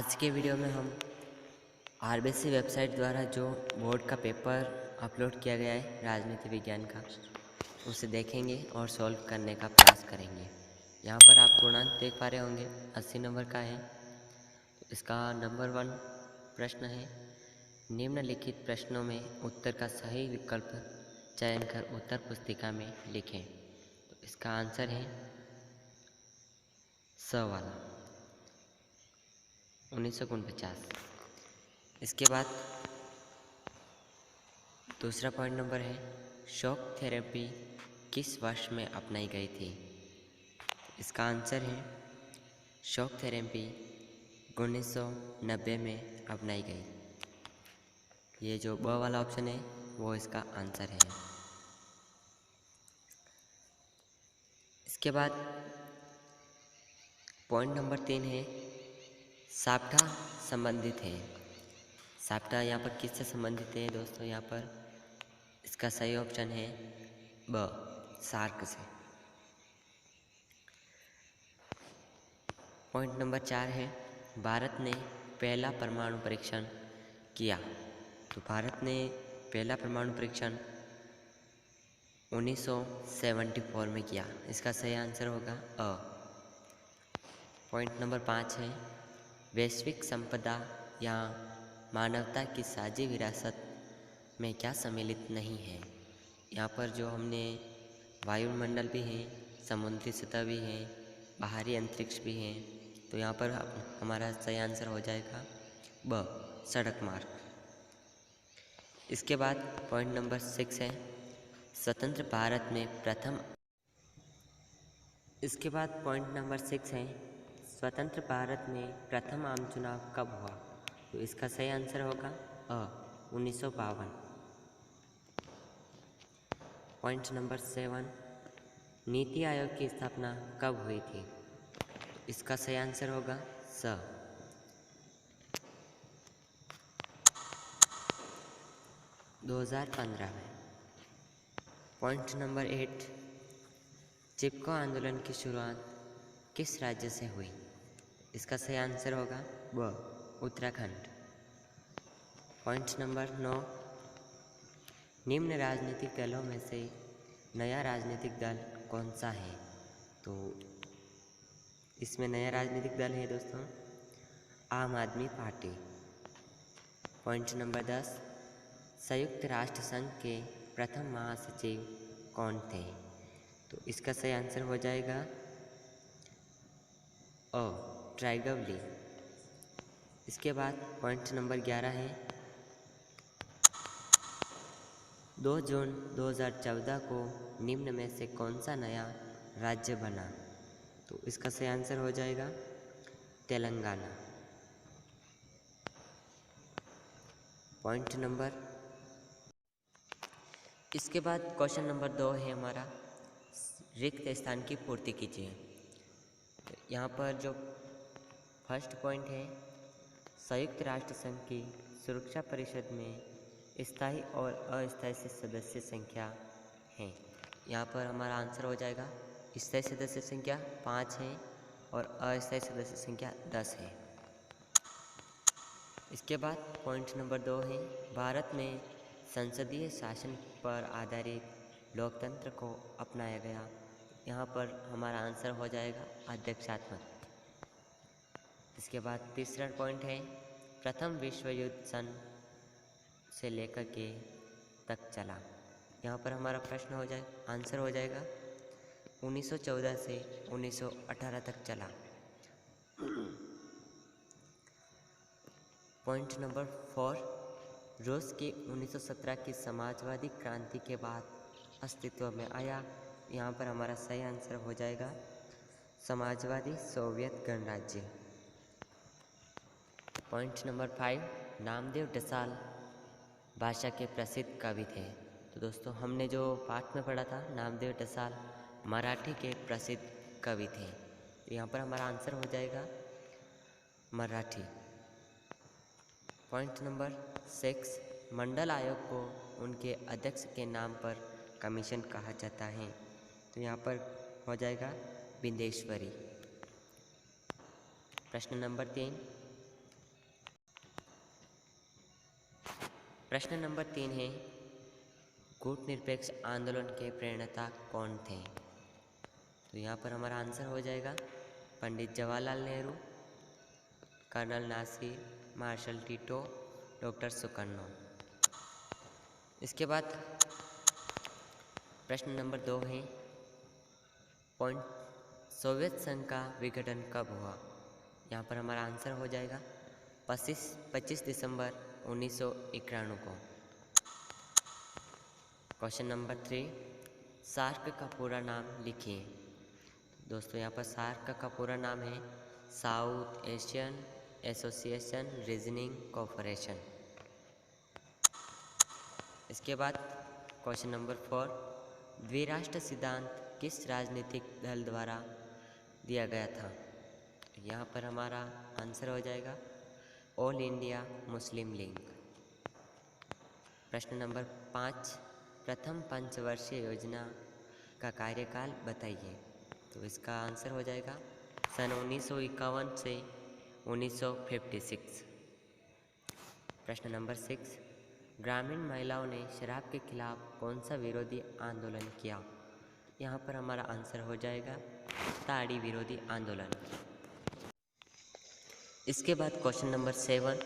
आज के वीडियो में हम आरबीसी वेबसाइट द्वारा जो बोर्ड का पेपर अपलोड किया गया है राजनीति विज्ञान का, उसे देखेंगे और सॉल्व करने का प्रयास करेंगे। यहाँ पर आप पूर्णांक देख पा रहे होंगे 80 नंबर का है। तो इसका नंबर 1 प्रश्न है, निम्नलिखित प्रश्नों में उत्तर का सही विकल्प चयन कर उत्तर पुस्तिका में लिखें। तो इसका आंसर है स वाला 1949। इसके बाद दूसरा पॉइंट नंबर है, शॉक थेरेपी किस वर्ष में अपनाई गई थी? इसका आंसर है शॉक थेरेपी 1990 में अपनाई गई। ये जो ब वाला ऑप्शन है वो इसका आंसर है। इसके बाद पॉइंट नंबर 3 है, साप्टा संबंधित है। साप्टा यहाँ पर किससे संबंधित है दोस्तों? यहाँ पर इसका सही ऑप्शन है ब, सार्क से। पॉइंट नंबर 4 है, भारत ने पहला परमाणु परीक्षण किया। तो भारत ने पहला परमाणु परीक्षण 1974 में किया। इसका सही आंसर होगा अ। पॉइंट नंबर 5 है, वैश्विक संपदा या मानवता की साझी विरासत में क्या सम्मिलित नहीं है? यहाँ पर जो हमने वायुमंडल भी है, समुद्री सतह भी है, बाहरी अंतरिक्ष भी है। तो यहाँ पर हमारा सही आंसर हो जाएगा ब, सड़क मार्ग। इसके बाद पॉइंट नंबर 6 है, स्वतंत्र भारत में प्रथम। इसके बाद पॉइंट नंबर 6 है, स्वतंत्र भारत में प्रथम आम चुनाव कब हुआ? तो इसका सही आंसर होगा अ, 1952। पॉइंट नंबर 7, नीति आयोग की स्थापना कब हुई थी? इसका सही आंसर होगा स, 2015 में। पॉइंट नंबर 8, चिपको आंदोलन की शुरुआत किस राज्य से हुई? इसका सही आंसर होगा ब, उत्तराखंड। पॉइंट नंबर 9, निम्न राजनीतिक दलों में से नया राजनीतिक दल कौन सा है? तो इसमें नया राजनीतिक दल है दोस्तों आम आदमी पार्टी। पॉइंट नंबर 10, संयुक्त राष्ट्र संघ के प्रथम महासचिव कौन थे? तो इसका सही आंसर हो जाएगा अ, ट्राइगव ली। इसके बाद पॉइंट नंबर 11 है, 2 जून 2014 को निम्न में से कौन सा नया राज्य बना? तो इसका सही आंसर हो जाएगा तेलंगाना। पॉइंट नंबर, इसके बाद क्वेश्चन नंबर 2 है हमारा, रिक्त स्थान की पूर्ति कीजिए। यहाँ पर जो फर्स्ट पॉइंट है, संयुक्त राष्ट्र संघ की सुरक्षा परिषद में स्थायी और अस्थायी सदस्य संख्या है। यहाँ पर हमारा आंसर हो जाएगा स्थायी सदस्य संख्या 5 है और अस्थायी सदस्य संख्या 10 है। इसके बाद पॉइंट नंबर 2 है, भारत में संसदीय शासन पर आधारित लोकतंत्र को अपनाया गया। यहाँ पर हमारा आंसर हो जाएगा अध्यक्षात्मक। इसके बाद तीसरा पॉइंट है, प्रथम विश्व युद्ध सन से लेकर के तक चला। यहाँ पर हमारा प्रश्न हो जाए आंसर हो जाएगा 1914 से 1918 तक चला। पॉइंट नंबर 4, रूस की 1917 की समाजवादी क्रांति के बाद अस्तित्व में आया। यहाँ पर हमारा सही आंसर हो जाएगा समाजवादी सोवियत गणराज्य। पॉइंट नंबर 5, नामदेव डसाल भाषा के प्रसिद्ध कवि थे। तो दोस्तों हमने जो पाठ में पढ़ा था, नामदेव डसाल मराठी के प्रसिद्ध कवि थे। तो यहाँ पर हमारा आंसर हो जाएगा मराठी। पॉइंट नंबर 6, मंडल आयोग को उनके अध्यक्ष के नाम पर कमीशन कहा जाता है। तो यहाँ पर हो जाएगा बिंदेश्वरी। प्रश्न नंबर 3, प्रश्न नंबर 3 है, कूटनिरपेक्ष आंदोलन के प्रणेता कौन थे? तो यहाँ पर हमारा आंसर हो जाएगा Pandit Jawaharlal Nehru, colonel Nasser, marshal Tito, doctor Sukarno. इसके बाद प्रश्न नंबर 2 है, पॉइंट सोवियत संघ का विघटन कब हुआ? यहाँ पर हमारा आंसर हो जाएगा 25 दिसंबर 1991 को। क्वेश्चन नंबर 3, सार्क का पूरा नाम लिखिए। दोस्तों यहाँ पर सार्क का पूरा नाम है south Asian association reasoning corporation. इसके बाद क्वेश्चन नंबर 4, द्विराष्ट्र सिद्धांत किस राजनीतिक दल द्वारा दिया गया था? यहाँ पर हमारा आंसर हो जाएगा ऑल इंडिया मुस्लिम लीग। प्रश्न नंबर 5, प्रथम पंचवर्षीय योजना का कार्यकाल बताइए। तो इसका आंसर हो जाएगा सन 1951 से 1956। प्रश्न नंबर 6, ग्रामीण महिलाओं ने शराब के खिलाफ कौन सा विरोधी आंदोलन किया? यहाँ पर हमारा आंसर हो जाएगा ताड़ी विरोधी आंदोलन। इसके बाद क्वेश्चन नंबर 7,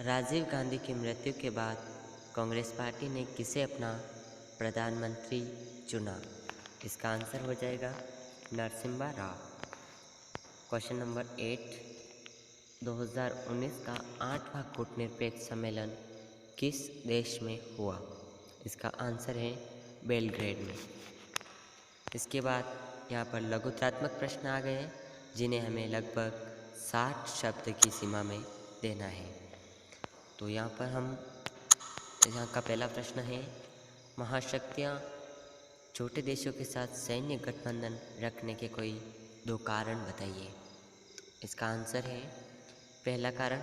राजीव गांधी की मृत्यु के बाद कांग्रेस पार्टी ने किसे अपना प्रधानमंत्री चुना? इसका आंसर हो जाएगा नरसिम्हा राव। क्वेश्चन नंबर 8, 2019 का 8वां कूटनिरपेक्ष सम्मेलन किस देश में हुआ? इसका आंसर है बेलग्रेड में। इसके बाद यहाँ पर लघुत्रात्मक प्रश्न आ गए हैं जिन्हें हमें लगभग 60 शब्द की सीमा में देना है। तो यहाँ पर यहाँ का पहला प्रश्न है, महाशक्तियाँ छोटे देशों के साथ सैन्य गठबंधन रखने के कोई 2 कारण बताइए। इसका आंसर है, पहला कारण,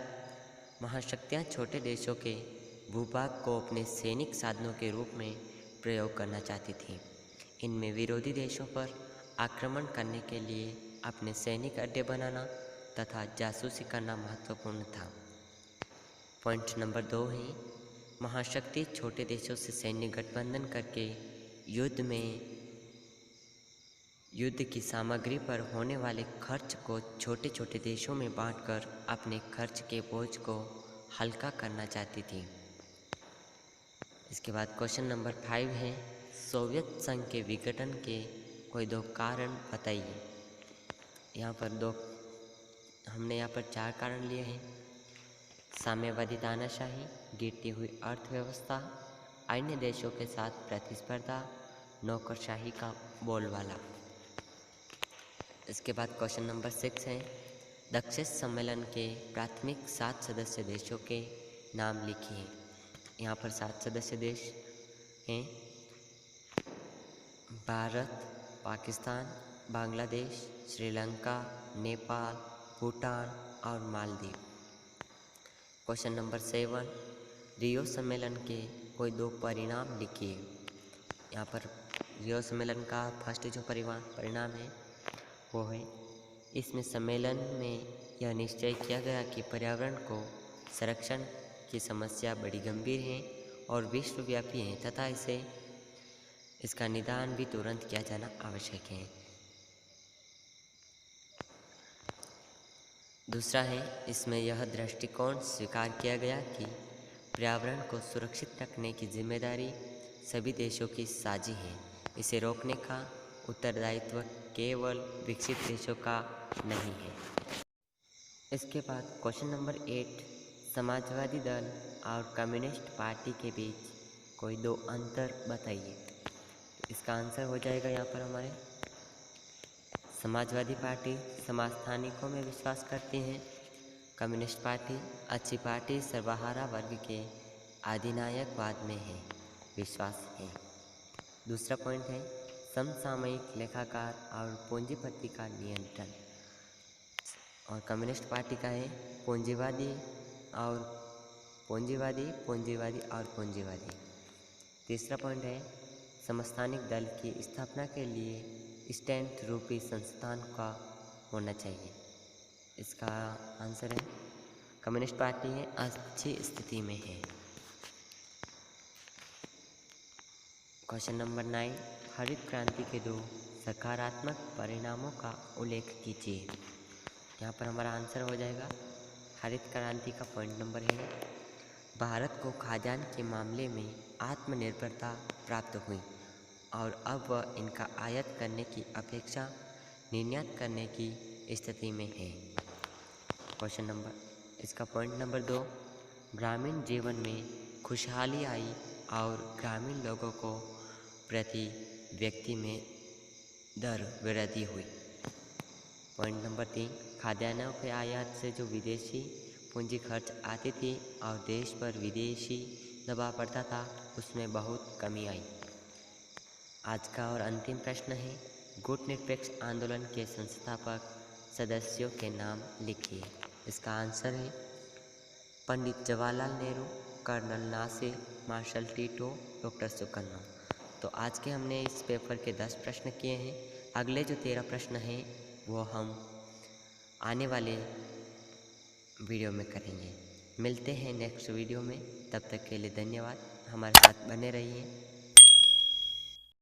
महाशक्तियाँ छोटे देशों के भूभाग को अपने सैनिक साधनों के रूप में प्रयोग करना चाहती थीं। इनमें विरोधी देशों पर आक्रमण करने के लिए अपने सैनिक अड्डे बनाना तथा जासूसी करना महत्वपूर्ण था। पॉइंट नंबर 2 है, महाशक्ति छोटे देशों से सैन्य गठबंधन करके युद्ध की सामग्री पर होने वाले खर्च को छोटे छोटे देशों में बांटकर अपने खर्च के बोझ को हल्का करना चाहती थी। इसके बाद क्वेश्चन नंबर 5 है, सोवियत संघ के विघटन के कोई 2 कारण बताइए। यहाँ पर हमने यहाँ पर 4 कारण लिए हैं, साम्यवादी तानाशाही, गिरती हुई अर्थव्यवस्था, अन्य देशों के साथ प्रतिस्पर्धा, नौकरशाही का बोलबाला। इसके बाद क्वेश्चन नंबर 6 है, दक्षिण सम्मेलन के प्राथमिक 7 सदस्य देशों के नाम लिखिए। यहाँ पर 7 सदस्य देश हैं, भारत, पाकिस्तान, बांग्लादेश, श्रीलंका, नेपाल, भूटान और मालदीव। क्वेश्चन नंबर 7, रियो सम्मेलन के कोई 2 परिणाम लिखिए। यहाँ पर रियो सम्मेलन का फर्स्ट जो परिणाम है वो है, इसमें सम्मेलन में यह निश्चय किया गया कि पर्यावरण को संरक्षण की समस्या बड़ी गंभीर है और विश्वव्यापी है तथा इसका निदान भी तुरंत किया जाना आवश्यक है। दूसरा है, इसमें यह दृष्टिकोण स्वीकार किया गया कि पर्यावरण को सुरक्षित रखने की जिम्मेदारी सभी देशों की साझी है। इसे रोकने का उत्तरदायित्व केवल विकसित देशों का नहीं है। इसके बाद क्वेश्चन नंबर 8, समाजवादी दल और कम्युनिस्ट पार्टी के बीच कोई 2 अंतर बताइए। इसका आंसर हो जाएगा यहाँ पर हमारे, समाजवादी पार्टी समस्थानिकों में विश्वास करती है, कम्युनिस्ट पार्टी अच्छी पार्टी सर्वहारा वर्ग के अधिनायकवाद में है विश्वास है। दूसरा पॉइंट है, समसामयिक लेखाकार और पूंजीपति का नियंत्रण, और कम्युनिस्ट पार्टी का है पूंजीवादी और पूंजीवादी। तीसरा पॉइंट है, समस्थानिक दल की स्थापना के लिए स्टैंड रूपी संस्थान का होना चाहिए। इसका आंसर है, कम्युनिस्ट पार्टी है अच्छी स्थिति में है। क्वेश्चन नंबर 9, हरित क्रांति के 2 सकारात्मक परिणामों का उल्लेख कीजिए। यहाँ पर हमारा आंसर हो जाएगा हरित क्रांति का पॉइंट नंबर है, भारत को खाद्यान्न के मामले में आत्मनिर्भरता प्राप्त हुई और अब वह इनका आयात करने की अपेक्षा निर्यात करने की स्थिति में है। क्वेश्चन नंबर इसका पॉइंट नंबर 2, ग्रामीण जीवन में खुशहाली आई और ग्रामीण लोगों को प्रति व्यक्ति में दर वृद्धि हुई। पॉइंट नंबर 3, खाद्यान्नों के आयात से जो विदेशी पूंजी खर्च आती थी और देश पर विदेशी दबाव पड़ता था, उसमें बहुत कमी आई। आज का और अंतिम प्रश्न है, गुट निरपेक्ष आंदोलन के संस्थापक सदस्यों के नाम लिखिए। इसका आंसर है Pandit Jawaharlal Nehru, colonel Nasser, marshal Tito, doctor Sukarno. तो आज के हमने इस पेपर के 10 प्रश्न किए हैं। अगले जो 13 प्रश्न हैं वो हम आने वाले वीडियो में करेंगे। मिलते हैं नेक्स्ट वीडियो में, तब तक के लिए धन्यवाद। हमारे साथ बने रहिए।